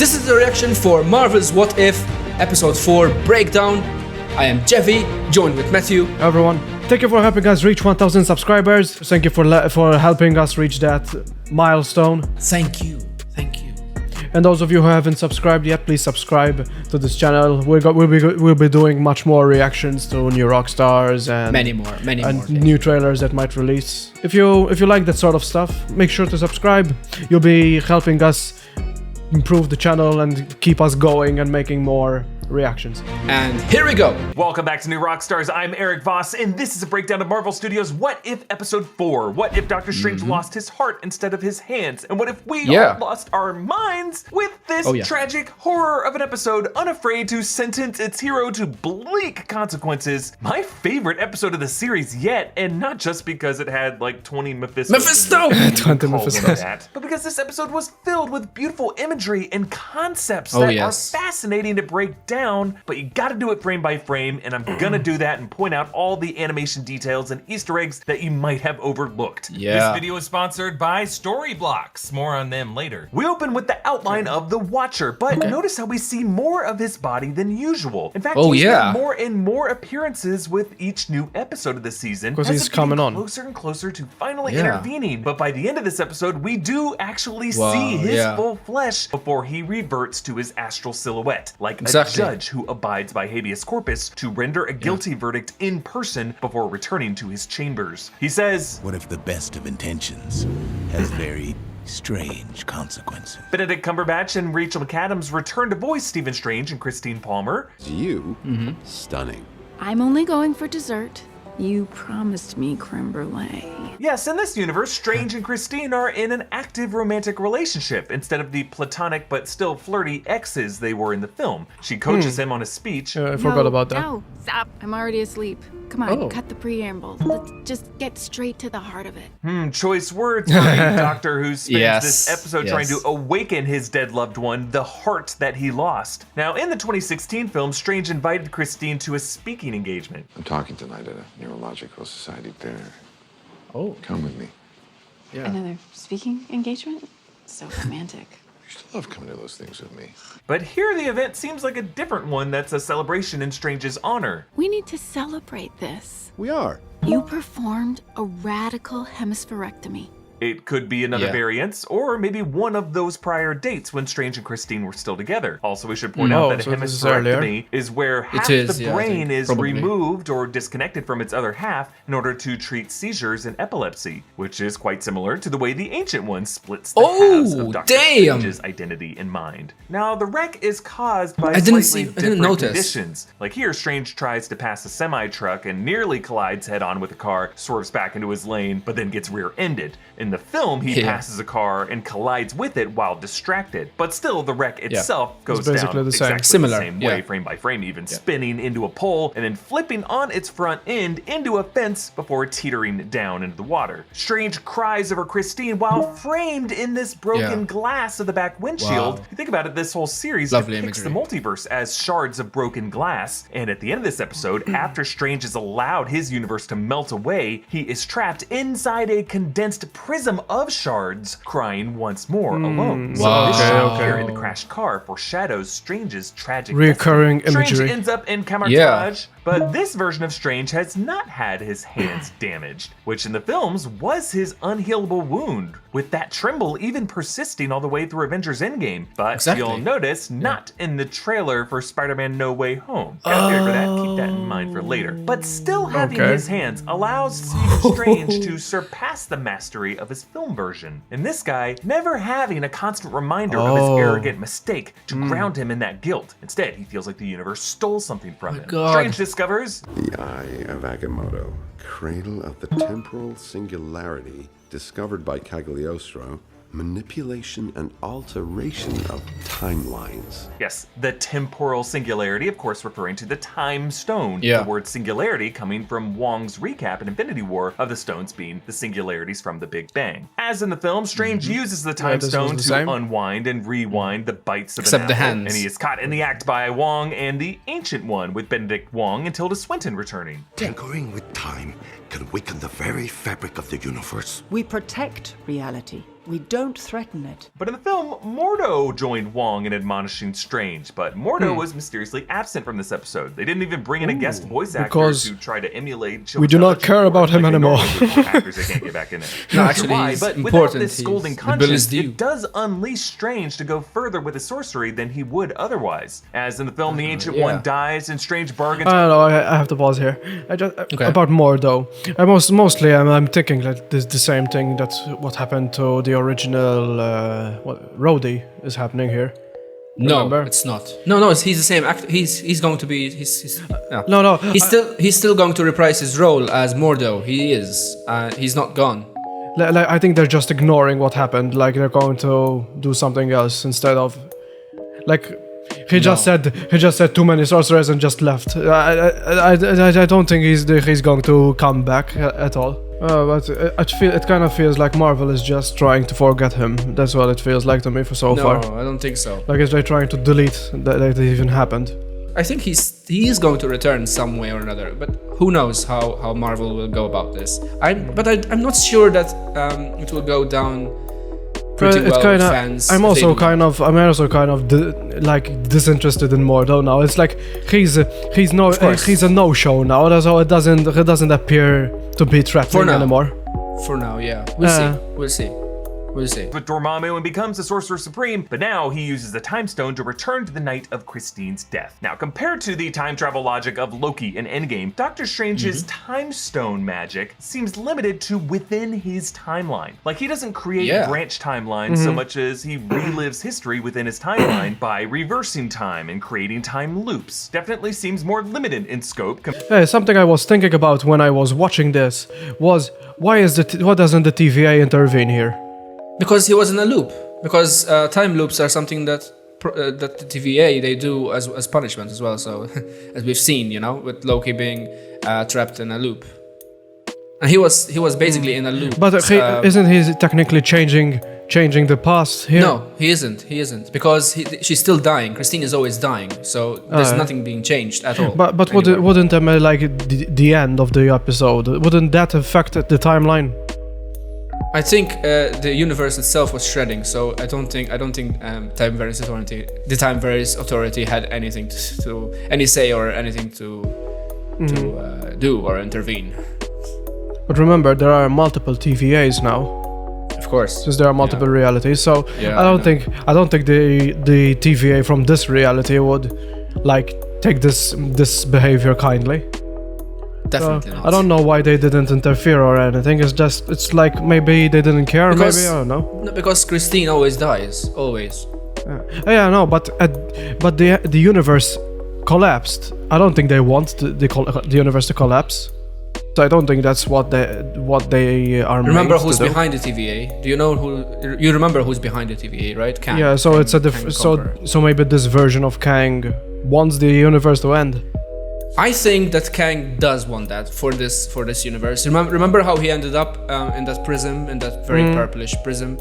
This is the reaction for Marvel's What If, Episode 4 Breakdown. I am Jeffy, joined with Matthew. Hello everyone. Thank you for helping us reach 1,000 subscribers. Thank you for helping us reach that milestone. Thank you. And those of you who haven't subscribed yet, please subscribe to this channel. We'll be doing much more reactions to new Rockstars and Many more new trailers that might release. If you like that sort of stuff, make sure to subscribe. You'll be helping us improve the channel and keep us going and making more reactions. And here we go. Welcome back to New Rockstars. I'm Eric Voss, and this is a breakdown of Marvel Studios' What If Episode 4. What if Doctor Strange lost his heart instead of his hands? And what if we all lost our minds with this tragic horror of an episode, unafraid to sentence its hero to bleak consequences? My favorite episode of the series yet, and not just because it had like 20 Mephisto! 20 Mephisto! But because this episode was filled with beautiful imagery and concepts that are fascinating to break down, but you gotta do it frame by frame, and I'm gonna do that and point out all the animation details and Easter eggs that you might have overlooked. This video is sponsored by Storyblocks. More on them later. We open with the outline of the Watcher, but notice how we see more of his body than usual. In fact, he's got more and more appearances with each new episode of the season. Because he's coming on. Closer and closer to finally intervening. But by the end of this episode, we do actually see his full flesh before he reverts to his astral silhouette, like a judge who abides by habeas corpus to render a guilty verdict in person before returning to his chambers. He says, "What if the best of intentions has very strange consequences?" Benedict Cumberbatch and Rachel McAdams return to voice Stephen Strange and Christine Palmer. You, stunning. I'm only going for dessert. You promised me creme brulee. Yes, in this universe, Strange and Christine are in an active romantic relationship instead of the platonic but still flirty exes they were in the film. She coaches him on his speech. I forgot about that. No, stop. I'm already asleep. Come on, cut the preamble. Let's just get straight to the heart of it. Choice words for a doctor who spends this episode trying to awaken his dead loved one, the heart that he lost. Now, in the 2016 film, Strange invited Christine to a speaking engagement. I'm talking tonight at a Neurological Society dinner. Oh. Come with me. Yeah. Another speaking engagement? So romantic. You used to love coming to those things with me. But here the event seems like a different one that's a celebration in Strange's honor. We need to celebrate this. We are. You performed a radical hemispherectomy. It could be another variance, or maybe one of those prior dates when Strange and Christine were still together. Also, we should point out that a hemispherectomy is where half the brain is removed or disconnected from its other half in order to treat seizures and epilepsy, which is quite similar to the way the Ancient One splits the halves of Dr. Strange's identity and mind. Now, the wreck is caused by slightly different conditions. Like here, Strange tries to pass a semi-truck and nearly collides head-on with a car, swerves back into his lane, but then gets rear-ended. In the film, he passes a car and collides with it while distracted. But still, the wreck itself goes down exactly the same way, frame by frame, even spinning into a pole and then flipping on its front end into a fence before teetering down into the water. Strange cries over Christine while framed in this broken glass of the back windshield. You think about it, this whole series depicts the multiverse as shards of broken glass. And at the end of this episode, after Strange has allowed his universe to melt away, he is trapped inside a condensed prism of shards, crying once more alone. So this shot here in the crashed car foreshadows Strange's tragic recurring destiny. imagery. Strange ends up in camouflage, but this version of Strange has not had his hands damaged, which in the films was his unhealable wound, with that tremble even persisting all the way through Avengers Endgame. But you'll notice not in the trailer for Spider-Man No Way Home. Gotta figure for that, keep that in mind for later. But still having his hands allows Stephen Strange to surpass the mastery of his film version. And this guy never having a constant reminder of his arrogant mistake to ground him in that guilt. Instead, he feels like the universe stole something from him. Strange discovers The Eye of Agamotto, cradle of the temporal singularity, discovered by Cagliostro, manipulation and alteration of timelines. Yes, the temporal singularity, of course, referring to the time stone. The word singularity coming from Wong's recap in Infinity War of the stones being the singularities from the Big Bang. As in the film, Strange uses the time stone to unwind and rewind the bites of an apple. And he is caught in the act by Wong and the Ancient One, with Benedict Wong and Tilda Swinton returning. Tinkering with time can weaken the very fabric of the universe. We protect reality. We don't threaten it. But in the film, Mordo joined Wong in admonishing Strange, but Mordo was mysteriously absent from this episode. They didn't even bring in a guest voice actor to try to emulate. We do not care about him anymore. Actors that can't get back in it. No, actually, he's but important. Without this scolding conscience, it does unleash Strange to go further with his sorcery than he would otherwise. As in the film, the Ancient One dies and Strange bargains. I don't know. I have to pause here. About Mordo. I'm thinking like the same thing. That's what happened to the original Rhodey is happening here. Remember? No, it's not. No, he's the same actor. He's going to be. No. He's still going to reprise his role as Mordo. He is. He's not gone. I think they're just ignoring what happened. Like they're going to do something else instead of, like, he just said too many sorcerers and just left. I don't think he's going to come back at all. But it kind of feels like Marvel is just trying to forget him. That's what it feels like to me far. No, I don't think so. Like they're trying to delete that it even happened. I think he is going to return some way or another, but who knows how Marvel will go about this. I'm not sure that it will go down pretty well with fans. I'm also kind of disinterested in Mordo now. It's like he's a no-show now, so it doesn't appear to be threatening anymore. For now, yeah. We'll see. With Dormammu and becomes the Sorcerer Supreme, but now he uses the Time Stone to return to the night of Christine's death. Now, compared to the time travel logic of Loki in Endgame, Doctor Strange's Time Stone magic seems limited to within his timeline. Like, he doesn't create branch timelines so much as he relives history within his timeline by reversing time and creating time loops. Definitely seems more limited in scope. Something I was thinking about when I was watching this was, why doesn't the TVA intervene here? Because he was in a loop. Because time loops are something that the TVA they do as punishment as well. So as we've seen, with Loki being trapped in a loop, and he was basically in a loop. But isn't he technically changing the past here? No, he isn't because she's still dying. Christine is always dying, so there's nothing being changed at all. But wouldn't the end of the episode, wouldn't that affect the timeline? I think the universe itself was shredding, so I don't think Time Variance Authority, the Time Variance Authority, had anything to any say or anything to do or intervene. But remember, there are multiple TVAs now. Of course, since there are multiple realities. So I don't think the TVA from this reality would take this behavior kindly. Definitely not. I don't know why they didn't interfere or anything. It's like maybe they didn't care. Because, maybe I don't know. No, because Christine always dies, always. But the universe collapsed. I don't think they want the universe to collapse. So I don't think that's what they are. Remember who's behind the TVA? Do you know who? You remember who's behind the TVA, right? Kang. Yeah. So it's so maybe this version of Kang wants the universe to end. I think that Kang does want that for this universe. Remember how he ended up in that prism, in that very purplish prism.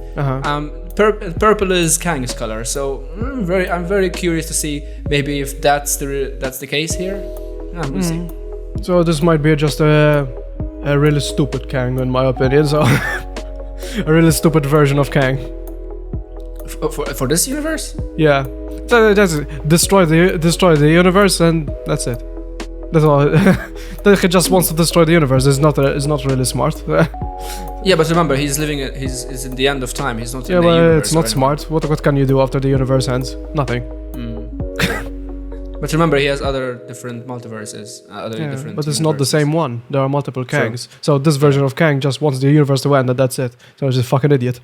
Purple is Kang's color, so I'm very curious to see maybe if that's the case here. We'll see. So this might be just a really stupid Kang, in my opinion. So a really stupid version of Kang. For this universe? Yeah, that's destroy the universe, and that's it. That's all. He just wants to destroy the universe. It's not really smart. Yeah, but remember, he's in the end of time. He's not in the universe. Yeah, but it's not smart. What can you do after the universe ends? Nothing. But remember, he has other different multiverses. But it's not the same one. There are multiple Kangs. So this version of Kang just wants the universe to end, and that's it. So he's a fucking idiot.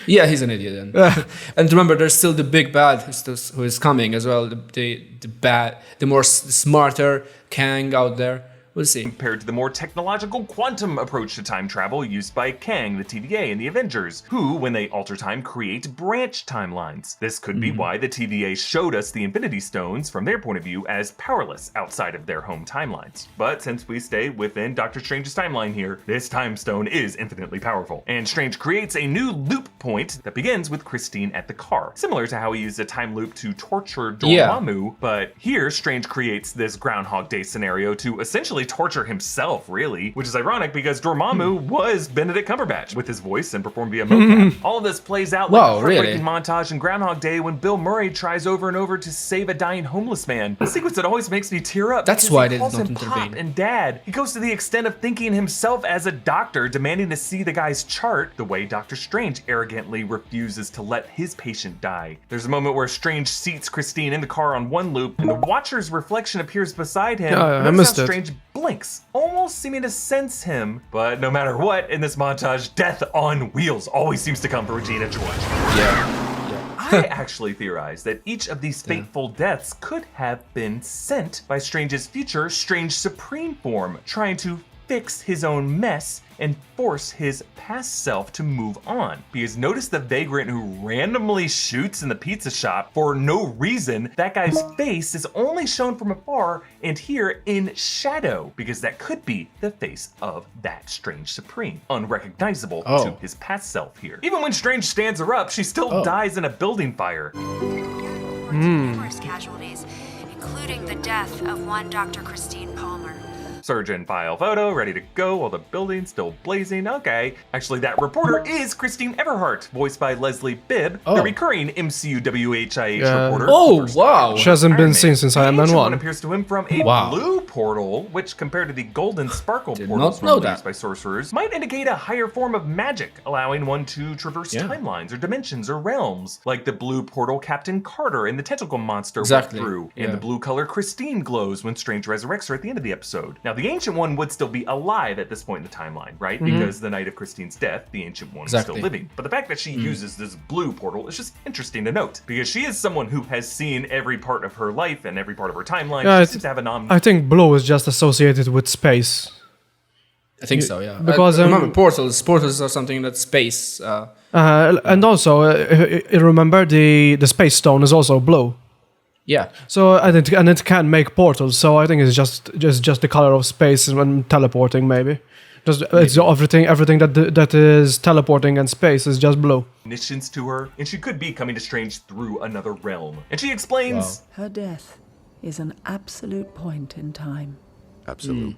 Yeah, he's an idiot then. And remember, there's still the big bad who is coming as well. The smarter Kang out there. We'll see. Compared to the more technological quantum approach to time travel used by Kang, the TVA, and the Avengers, who, when they alter time, create branch timelines. This could be why the TVA showed us the Infinity Stones, from their point of view, as powerless outside of their home timelines. But since we stay within Doctor Strange's timeline here, this time stone is infinitely powerful. And Strange creates a new loop point that begins with Christine at the car, similar to how he used a time loop to torture Dormammu, but here Strange creates this Groundhog Day scenario to essentially actually torture himself, really, which is ironic because Dormammu was Benedict Cumberbatch with his voice and performed via mocap. All of this plays out like a heartbreaking montage in Groundhog Day when Bill Murray tries over and over to save a dying homeless man. A sequence that always makes me tear up. That's why they did calls not him intervene. Pop and Dad. He goes to the extent of thinking himself as a doctor, demanding to see the guy's chart, the way Doctor Strange arrogantly refuses to let his patient die. There's a moment where Strange seats Christine in the car on one loop, and the Watcher's reflection appears beside him. I missed it. Strange blinks, almost seeming to sense him. But no matter what, in this montage, death on wheels always seems to come for Regina George. I actually theorize that each of these fateful deaths could have been sent by Strange's future Strange Supreme form, trying to fix his own mess and force his past self to move on. Because notice the vagrant who randomly shoots in the pizza shop for no reason. That guy's face is only shown from afar and here in shadow, because that could be the face of that Strange Supreme, unrecognizable to his past self here. Even when Strange stands her up, she still dies in a building fire. Numerous casualties, including the death of one Dr. Christine Palmer. Surgeon file photo, ready to go while the building's still blazing. Okay. Actually, that reporter is Christine Everhart, voiced by Leslie Bibb, the recurring MCU WHIH reporter. Oh, wow. She hasn't been seen since Iron Man 1. Appears to him from a blue portal, which compared to the golden sparkle portals used by sorcerers, might indicate a higher form of magic, allowing one to traverse timelines or dimensions or realms, like the blue portal Captain Carter and the tentacle monster went through, and the blue color Christine glows when Strange resurrects her at the end of the episode. Now, the Ancient One would still be alive at this point in the timeline, right? Because the night of Christine's death, the Ancient One is still living. But the fact that she uses this blue portal is just interesting to note, because she is someone who has seen every part of her life and every part of her timeline. She seems to have I think blue is just associated with space. I think so, yeah. Because remember portals are something that's space. And also, remember the space stone is also blue. Yeah. So and it can make portals. So I think it's just the color of space when teleporting, maybe. It's everything that is teleporting and space is just blue. Missions to her, and she could be coming to Strange through another realm. And she explains, her death is an absolute point in time. Absolute.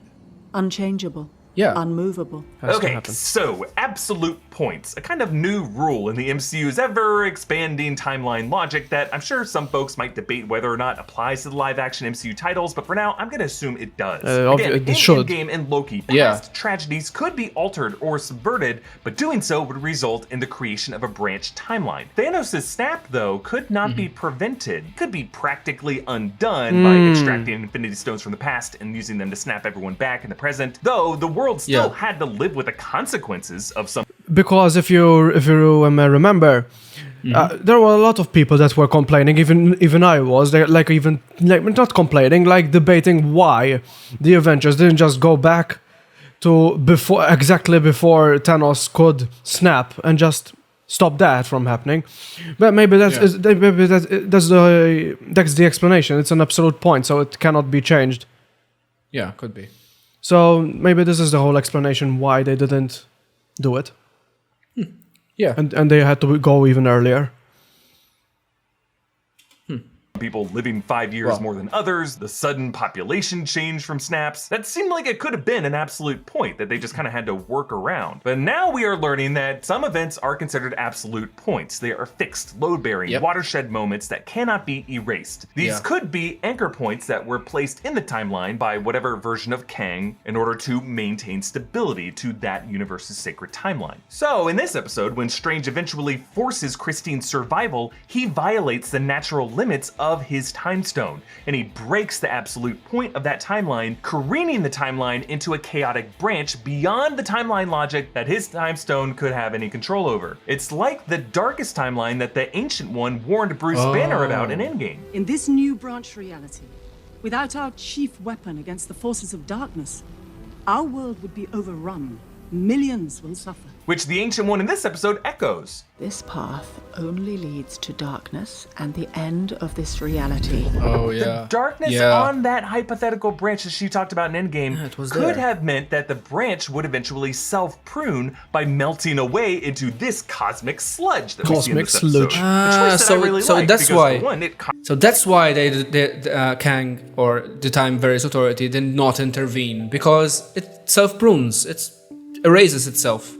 Unchangeable. Yeah. Unmovable. Okay, so absolute points, a kind of new rule in the MCU's ever-expanding timeline logic that I'm sure some folks might debate whether or not applies to the live-action MCU titles, but for now, I'm going to assume it does. Again, in Endgame and Loki, past tragedies could be altered or subverted, but doing so would result in the creation of a branch timeline. Thanos' snap, though, could not be prevented. It could be practically undone by extracting Infinity Stones from the past and using them to snap everyone back in the present, though the world still had to live with the consequences of some. Because if you remember, there were a lot of people that were complaining. Even I was not complaining, like debating why the Avengers didn't just go back to exactly before Thanos could snap and just stop that from happening. But maybe that's the explanation. It's an absolute point, so it cannot be changed. Yeah, could be. So maybe this is the whole explanation why they didn't do it. Yeah. And they had to go even earlier. People living 5 years more than others, the sudden population change from snaps. That seemed like it could have been an absolute point that they just kind of had to work around. But now we are learning that some events are considered absolute points. They are fixed, load-bearing, watershed moments that cannot be erased. These could be anchor points that were placed in the timeline by whatever version of Kang in order to maintain stability to that universe's sacred timeline. So in this episode, when Strange eventually forces Christine's survival, he violates the natural limits of his time stone, and he breaks the absolute point of that timeline, careening the timeline into a chaotic branch beyond the timeline logic that his time stone could have any control over. It's like the darkest timeline that the Ancient One warned Bruce Banner about in Endgame. In this new branch reality, without our chief weapon against the forces of darkness, our world would be overrun Millions will suffer. Which the Ancient One in this episode echoes. This path only leads to darkness and the end of this reality. Oh, yeah. The darkness on that hypothetical branch that she talked about in Endgame could have meant that the branch would eventually self-prune by melting away into this cosmic sludge that we see in this episode. So that's why Kang, or the Time Various Authority, did not intervene, because it self-prunes, it erases itself.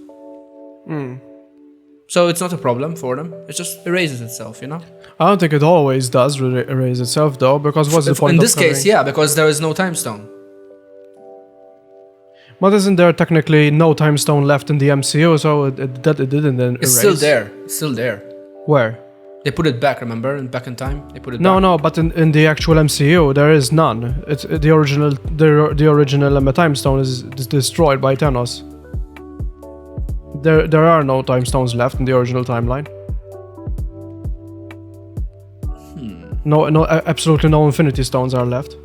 So it's not a problem for them. It just erases itself, you know? I don't think it always does erase itself, though, because what's the point in this case, yeah, because there is no time stone. But isn't there technically no time stone left in the MCU, so it didn't then erase? It's still there. It's still there. Where? They put it back, remember? Back in time, they put it back. No, but in the actual MCU, there is none. It's the original time stone is destroyed by Thanos. There are no time stones left in the original timeline. No, absolutely no Infinity Stones are left.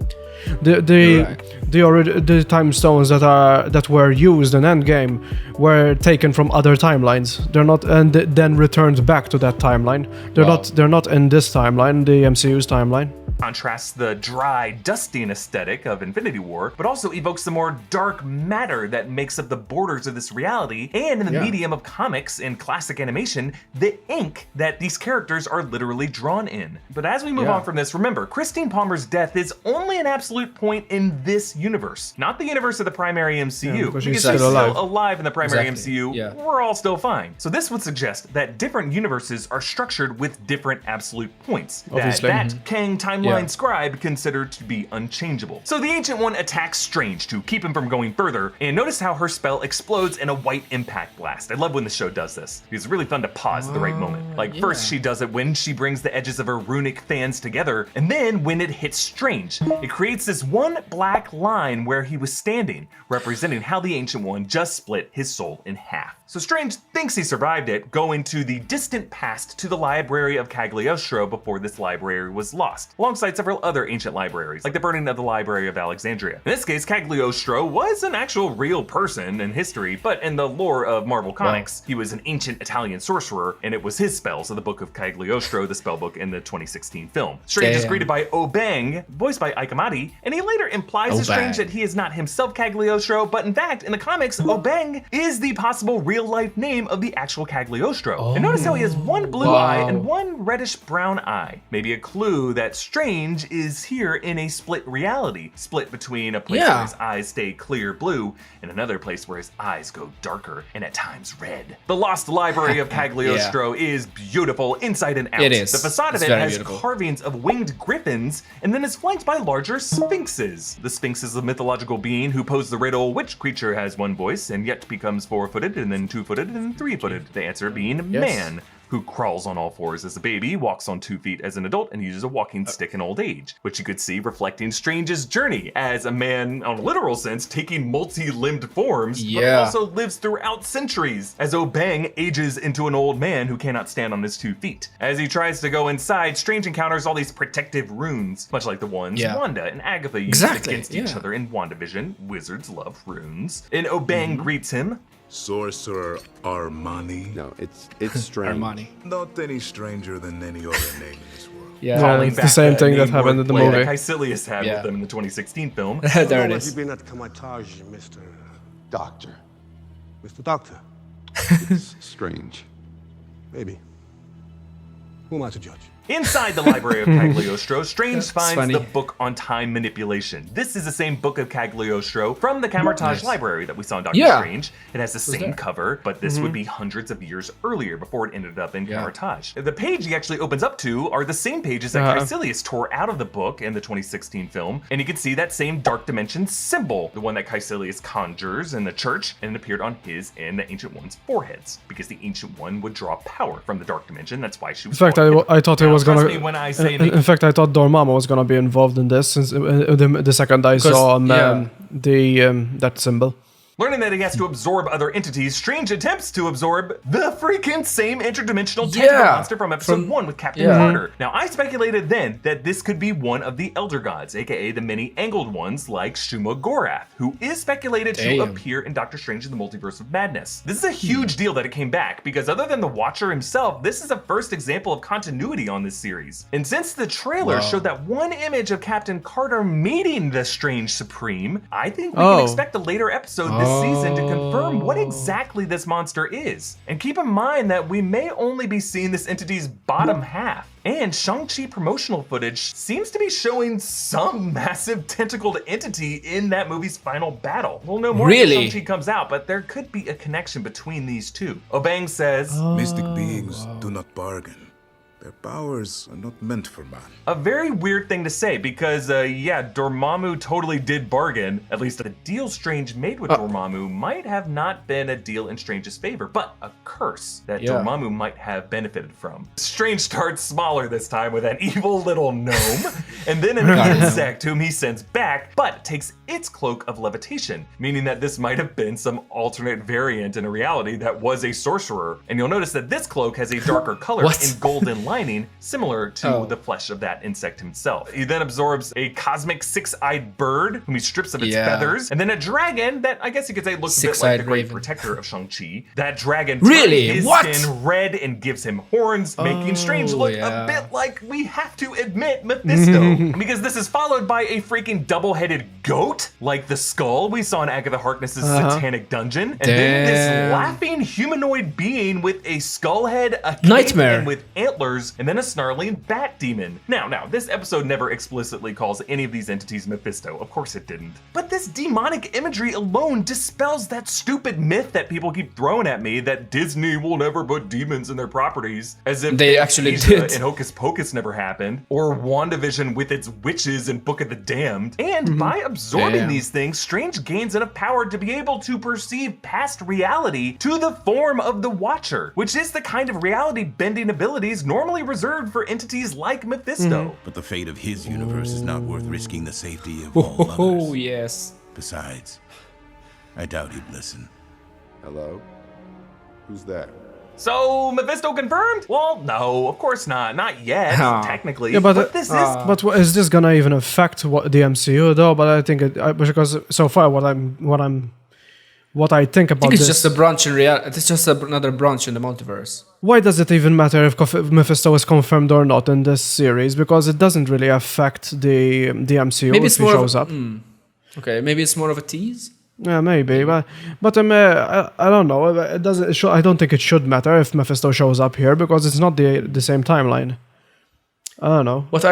The time stones that were used in Endgame were taken from other timelines. They're not, and then returned back to that timeline. They're not in this timeline, the MCU's timeline. Contrasts the dry, dusting aesthetic of Infinity War, but also evokes the more dark matter that makes up the borders of this reality, and in the medium of comics and classic animation, the ink that these characters are literally drawn in. But as we move on from this, remember, Christine Palmer's death is only an absolute point in this universe, not the universe of the primary MCU. Because she's still alive in the primary MCU, we're all still fine. So this would suggest that different universes are structured with different absolute points. That Kang timeline scribe considered to be unchangeable. So the Ancient One attacks Strange to keep him from going further, and notice how her spell explodes in a white impact blast. I love when the show does this. It's really fun to pause at the right moment. Like first she does it when she brings the edges of her runic fans together, and then when it hits Strange. It creates this one black line where he was standing, representing how the Ancient One just split his soul in half. So Strange thinks he survived it, going to the distant past to the library of Cagliostro before this library was lost, alongside several other ancient libraries, like the burning of the Library of Alexandria. In this case, Cagliostro was an actual real person in history, but in the lore of Marvel Comics, he was an ancient Italian sorcerer, and it was his spells of the Book of Cagliostro, the spellbook in the 2016 film. Strange is greeted by Obang, voiced by Ike Amati, and he later implies to Strange that he is not himself Cagliostro, but in fact, in the comics, Obang is the possible real-life name of the actual Cagliostro. And notice how he has one blue eye and one reddish-brown eye. Maybe a clue that Strange is here in a split reality, split between a place where his eyes stay clear blue and another place where his eyes go darker and at times red. The lost library of Cagliostro is beautiful inside and out. It is. The facade of it has carvings of winged griffins and then is flanked by larger sphinxes. The sphinx is a mythological being who posed the riddle which creature has one voice and yet becomes four-footed and then two-footed and three-footed. The answer being man, who crawls on all fours as a baby, walks on 2 feet as an adult, and uses a walking stick in old age, which you could see reflecting Strange's journey as a man, on a literal sense, taking multi-limbed forms, but also lives throughout centuries, as Obang ages into an old man who cannot stand on his 2 feet. As he tries to go inside, Strange encounters all these protective runes, much like the ones Wanda and Agatha used against each other in WandaVision. Wizards love runes. And Obang greets him. Sorcerer Armani? No, it's Strange. Armani. Not any stranger than any other name in this world. It's the same thing that happened in the movie. That Caecilius had with them in the 2016 film. There it is. How long have you been at Kamatage, Mr. Doctor? Mr. Doctor? It's Strange. Maybe. Who am I to judge? Inside the Library of Cagliostro, Strange finds the book on time manipulation. This is the same book of Cagliostro from the Cumberbatch library that we saw in Doctor Strange. It has the same cover, but this would be hundreds of years earlier before it ended up in Cumberbatch. The page he actually opens up to are the same pages that Caecilius tore out of the book in the 2016 film, and you can see that same dark dimension symbol, the one that Caecilius conjures in the church, and it appeared on his and the Ancient One's foreheads, because the Ancient One would draw power from the dark dimension. That's why she was. In fact, I thought it was gonna. In fact, I thought Dormammu was gonna be involved in this since the second I saw that symbol. Learning that he has to absorb other entities, Strange attempts to absorb the freaking same interdimensional tentacle monster from episode 1 with Captain Carter. Now, I speculated then that this could be one of the Elder Gods, aka the many angled ones like Shuma-Gorath, who is speculated to appear in Doctor Strange in the Multiverse of Madness. This is a huge deal that it came back, because other than the Watcher himself, this is a first example of continuity on this series. And since the trailer showed that one image of Captain Carter meeting the Strange Supreme, I think we can expect a later episode this season to confirm what exactly this monster is. And keep in mind that we may only be seeing this entity's bottom half. And Shang-Chi promotional footage seems to be showing some massive tentacled entity in that movie's final battle. We'll know more when Shang-Chi comes out, but there could be a connection between these two. Obang says, Mystic beings do not bargain. Their powers are not meant for man. A very weird thing to say because, yeah, Dormammu totally did bargain. At least the deal Strange made with Dormammu might have not been a deal in Strange's favor, but a curse that Dormammu might have benefited from. Strange starts smaller this time with an evil little gnome, and then an insect whom he sends back, but takes its cloak of levitation, meaning that this might have been some alternate variant in a reality that was a sorcerer. And you'll notice that this cloak has a darker color in golden lining, similar to the flesh of that insect himself. He then absorbs a cosmic six-eyed bird, whom he strips of its feathers, and then a dragon that I guess you could say looks a bit like the Great Protector of Shang-Chi. That dragon turns his skin red and gives him horns, making Strange look a bit like, we have to admit, Mephisto. Because this is followed by a freaking double-headed goat, like the skull we saw in Agatha Harkness's Satanic Dungeon, and then this laughing humanoid being with a skull head, a cape, and with antlers, and then a snarling bat demon. Now, this episode never explicitly calls any of these entities Mephisto. Of course it didn't. But this demonic imagery alone dispels that stupid myth that people keep throwing at me that Disney will never put demons in their properties, as if they actually did. And Hocus Pocus never happened, or WandaVision with its witches and Book of the Damned. And by absorbing these things, Strange gains enough power to be able to perceive past reality to the form of the Watcher, which is the kind of reality bending abilities normally reserved for entities like Mephisto. But the fate of his universe is not worth risking the safety of all others. Oh, yes. Besides, I doubt he'd listen. Hello? Who's there? So, Mephisto confirmed? Well, no, of course not. Not yet, technically. Yeah, but this is... But is this gonna even affect the MCU, though? But I think because so far what I think about it's just a branch in reality. It's just another branch in the multiverse. Why does it even matter if Mephisto is confirmed or not in this series? Because it doesn't really affect the MCU if he shows up. Okay, maybe it's more of a tease. Yeah, maybe, but I don't know. It doesn't. I don't think it should matter if Mephisto shows up here because it's not the same timeline. I don't know. What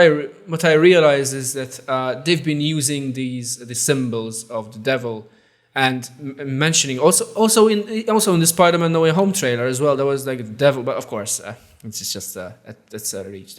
I realize is that they've been using the symbols of the devil. And mentioning also in the Spider-Man No Way Home trailer as well, there was like the devil, but of course it's just that's a reach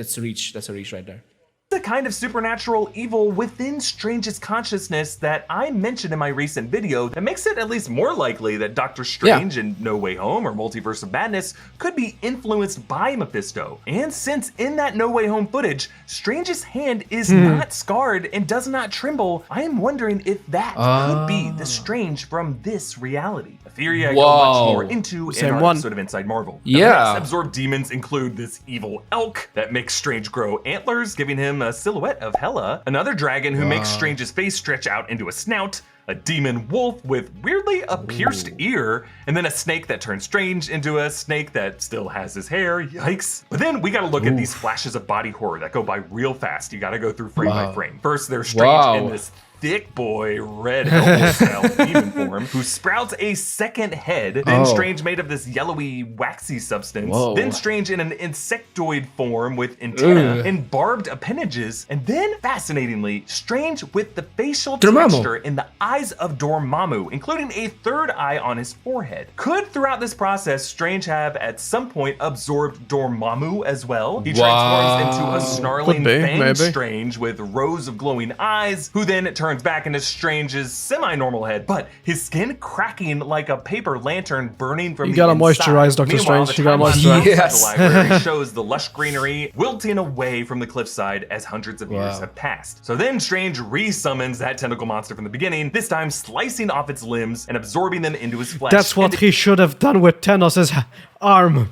right there. The kind of supernatural evil within Strange's consciousness that I mentioned in my recent video that makes it at least more likely that Doctor Strange in No Way Home or Multiverse of Madness could be influenced by Mephisto. And since in that No Way Home footage, Strange's hand is not scarred and does not tremble, I am wondering if that could be the Strange from this reality. A theory I go much more into in our episode of Inside Marvel. The absorbed demons include this evil elk that makes Strange grow antlers, giving him a silhouette of Hela, another dragon who makes Strange's face stretch out into a snout, a demon wolf with weirdly a pierced ear, and then a snake that turns Strange into a snake that still has his hair. Yikes. But then we gotta look at these flashes of body horror that go by real fast. You gotta go through frame by frame. First, there's Strange in this thick boy red Hellboy style demon form who sprouts a second head, then Strange made of this yellowy waxy substance, then Strange in an insectoid form with antennae and barbed appendages, and then fascinatingly Strange with the facial texture in the eyes of Dormammu, including a third eye on his forehead. Could throughout this process Strange have at some point absorbed Dormammu as well? He transforms into a snarling fanged Strange with rows of glowing eyes, who then turns turns back into Strange's semi-normal head, but his skin cracking like a paper lantern burning from the inside. You gotta moisturize, Dr. Strange. You gotta moisturize. Yes. The library shows the lush greenery wilting away from the cliffside as hundreds of years have passed. So then Strange re-summons that tentacle monster from the beginning, this time slicing off its limbs and absorbing them into his flesh. That's what he should have done with Thanos' arm.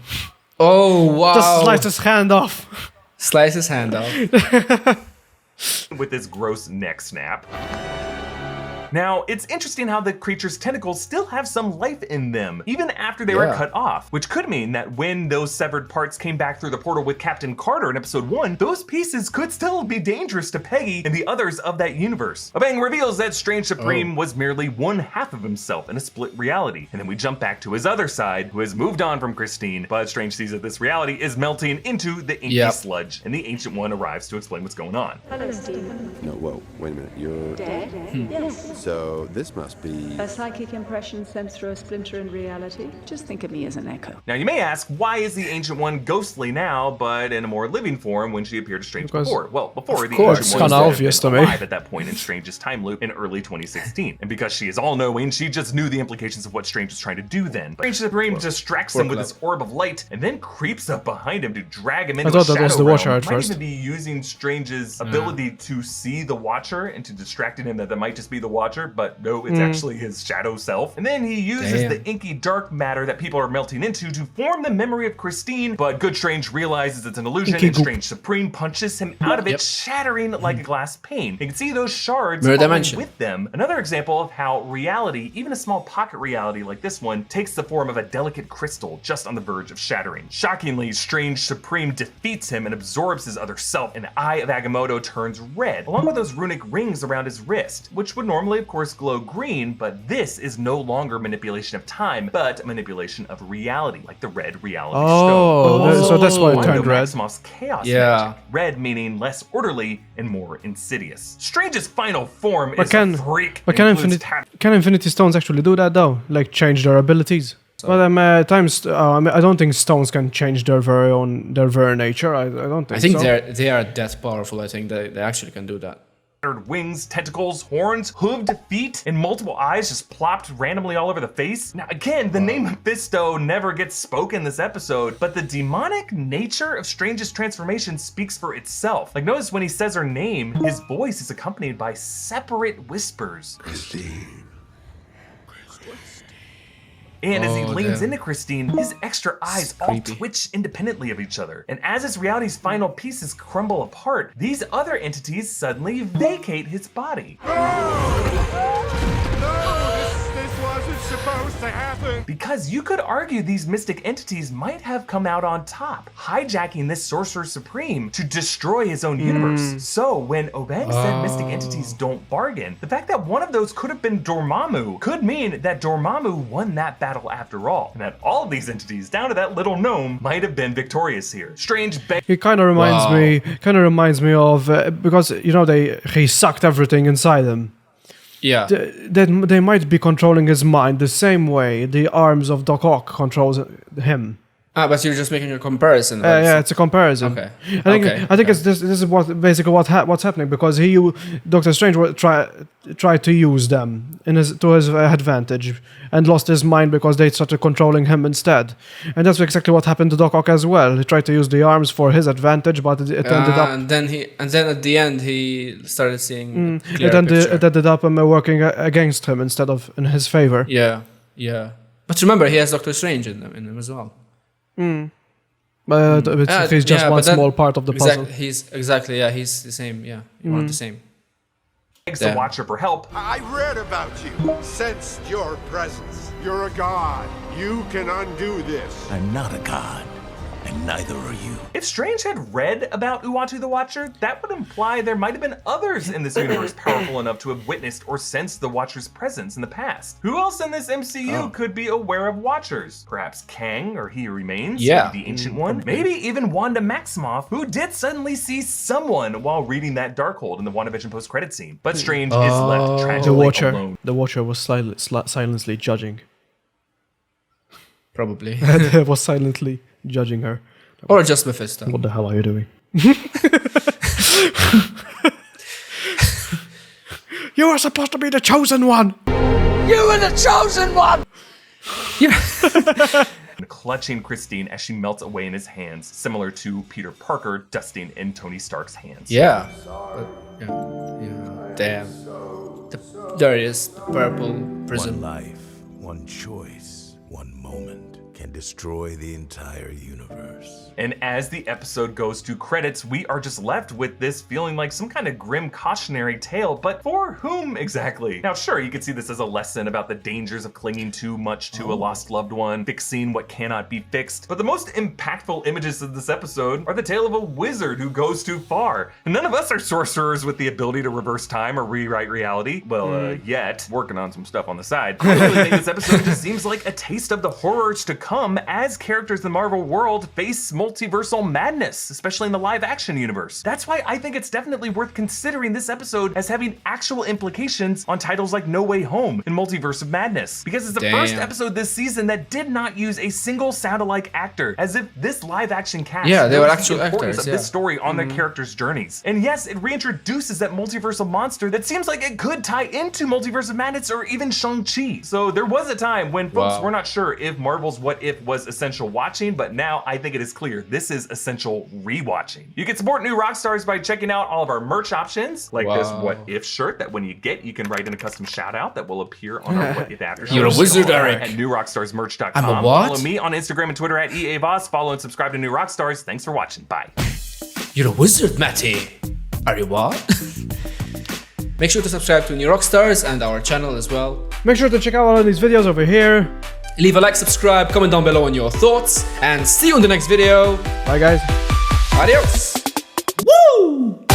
Oh, wow. Just slice his hand off. Slice his hand off. With this gross neck snap. Now, it's interesting how the creature's tentacles still have some life in them, even after they were cut off, which could mean that when those severed parts came back through the portal with Captain Carter in episode 1, those pieces could still be dangerous to Peggy and the others of that universe. A bang reveals that Strange Supreme was merely one half of himself in a split reality, and then we jump back to his other side, who has moved on from Christine, but Strange sees that this reality is melting into the inky sludge, and the Ancient One arrives to explain what's going on. Hello, Stephen. No, whoa, wait a minute, you're... Dead? Yes. So this must be... A psychic impression sent through a splinter in reality. Just think of me as an echo. Now you may ask, why is the Ancient One ghostly now, but in a more living form when she appeared to Strange before? Well, before the Ancient One was alive at that point in Strange's time loop in early 2016. And because she is all-knowing, she just knew the implications of what Strange was trying to do then. Strange Supreme distracts him with this orb of light, and then creeps up behind him to drag him into a shadow realm. Might even be using Strange's ability to see the Watcher and to distracting him that might just be the Watcher, but no, it's actually his shadow self. And then he uses the inky dark matter that people are melting into to form the memory of Christine, but Good Strange realizes it's an illusion, and Strange Supreme punches him out of it, shattering like a glass pane. You can see those shards falling with them. Another example of how reality, even a small pocket reality like this one, takes the form of a delicate crystal just on the verge of shattering. Shockingly, Strange Supreme defeats him and absorbs his other self, and the Eye of Agamotto turns red, along with those runic rings around his wrist, which would normally, of course, glow green, but this is no longer manipulation of time, but manipulation of reality, like the red reality stone. So that's why it turned red. Maximoff's chaos magic. Red meaning less orderly and more insidious. Strange's final form is a freak. But can Infinity Stones actually do that though? Like change their abilities? But I don't think stones can change their very nature. I don't think. I think they are that powerful. I think they actually can do that. Wings, tentacles, horns, hooved feet, and multiple eyes just plopped randomly all over the face. Now again, the name Mephisto never gets spoken this episode, but the demonic nature of Strange's transformation speaks for itself. Like notice when he says her name, his voice is accompanied by separate whispers. Christine. And as he leans into Christine, his extra eyes all twitch independently of each other. And as his reality's final pieces crumble apart, these other entities suddenly vacate his body. This wasn't supposed to happen. Because you could argue these mystic entities might have come out on top, hijacking this Sorcerer Supreme to destroy his own universe. So when Obeng said mystic entities don't bargain, the fact that one of those could have been Dormammu could mean that Dormammu won that battle after all, and that all of these entities, down to that little gnome, might have been victorious here. Strange. It kind of reminds me of because you know he sucked everything inside him. Yeah. They might be controlling his mind the same way the arms of Doc Ock controls him. But you're just making a comparison. Yeah, it's a comparison. Okay. I think it's this is basically what's happening because Doctor Strange tried to use them to his advantage and lost his mind because they started controlling him instead. And that's exactly what happened to Doc Ock as well. He tried to use the arms for his advantage, but it ended up. And then at the end he started seeing. It ended up working against him instead of in his favor. Yeah. But remember, he has Doctor Strange in him as well. But he's just one small part of the puzzle. He's the same. Yeah, one of the same. Thanks to Watcher for help. I read about you, sensed your presence. You're a god. You can undo this. I'm not a god, and neither are you. If Strange had read about Uatu the Watcher, that would imply there might have been others in this universe powerful enough to have witnessed or sensed the Watcher's presence in the past. Who else in this MCU could be aware of Watchers? Perhaps Kang, or He Who Remains? Yeah. Maybe the Ancient One? Maybe even Wanda Maximoff, who did suddenly see someone while reading that Darkhold in the WandaVision post-credit scene. But Strange is left tragically alone. The Watcher was silently judging. Probably. Was silently judging her. Or just Mephisto. What the hell are you doing? You were supposed to be the chosen one. You were the chosen one. Yeah. Clutching Christine as she melts away in his hands, similar to Peter Parker dusting in Tony Stark's hands. Yeah. Damn. There it is, the purple prism. One life, one choice, one moment can destroy the entire universe. And as the episode goes to credits, we are just left with this feeling like some kind of grim cautionary tale, but for whom exactly? Now, sure, you could see this as a lesson about the dangers of clinging too much to a lost loved one, fixing what cannot be fixed, but the most impactful images of this episode are the tale of a wizard who goes too far. And none of us are sorcerers with the ability to reverse time or rewrite reality. Well, yet. Working on some stuff on the side. I really think this episode just seems like a taste of the horrors to come as characters in the Marvel world face multiversal madness, especially in the live action universe. That's why I think it's definitely worth considering this episode as having actual implications on titles like No Way Home and Multiverse of Madness, because it's the first episode this season that did not use a single sound-alike actor, as if this live action cast they were knows actual the importance actors, of this story on their characters' journeys. And yes, it reintroduces that multiversal monster that seems like it could tie into Multiverse of Madness or even Shang-Chi. So there was a time when folks were not sure if Marvel's What If was essential watching, but now I think it is clear this is essential rewatching. You can support New Rockstars by checking out all of our merch options, like this What If shirt that when you get, you can write in a custom shout out that will appear on our What If after show. You're a wizard, Eric. At newrockstarsmerch.com. I'm a what? Follow me on Instagram and Twitter at EAVoss. Follow and subscribe to New Rockstars. Thanks for watching. Bye. You're a wizard, Matty. Are you what? Make sure to subscribe to New Rockstars and our channel as well. Make sure to check out all of these videos over here. Leave a like, subscribe, comment down below on your thoughts, and see you in the next video. Bye, guys. Adios. Woo!